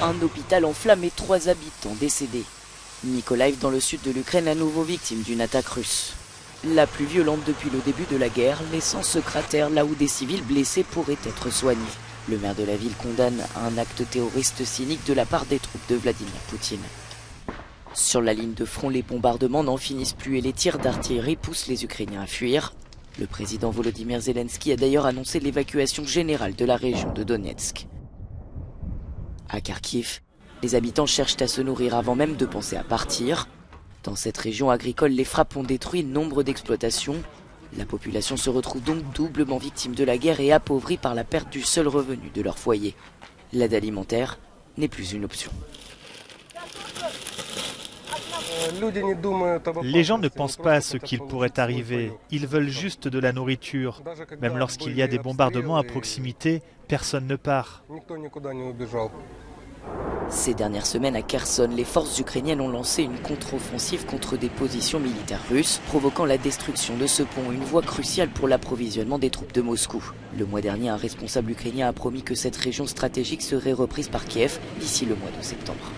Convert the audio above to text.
un hôpital en flammes et 3 habitants décédés. Mykolaiv, dans le sud de l'Ukraine, à nouveau victime d'une attaque russe. La plus violente depuis le début de la guerre, laissant ce cratère là où des civils blessés pourraient être soignés. Le maire de la ville condamne un acte terroriste cynique de la part des troupes de Vladimir Poutine. Sur la ligne de front, les bombardements n'en finissent plus et les tirs d'artillerie poussent les Ukrainiens à fuir. Le président Volodymyr Zelensky a d'ailleurs annoncé l'évacuation générale de la région de Donetsk. À Kharkiv, les habitants cherchent à se nourrir avant même de penser à partir. Dans cette région agricole, les frappes ont détruit nombre d'exploitations. La population se retrouve donc doublement victime de la guerre et appauvrie par la perte du seul revenu de leur foyer. L'aide alimentaire n'est plus une option. Les gens ne pensent pas à ce qu'il pourrait arriver. Ils veulent juste de la nourriture. Même lorsqu'il y a des bombardements à proximité, personne ne part. Ces dernières semaines à Kherson, les forces ukrainiennes ont lancé une contre-offensive contre des positions militaires russes, provoquant la destruction de ce pont, une voie cruciale pour l'approvisionnement des troupes de Moscou. Le mois dernier, un responsable ukrainien a promis que cette région stratégique serait reprise par Kiev d'ici le mois de septembre.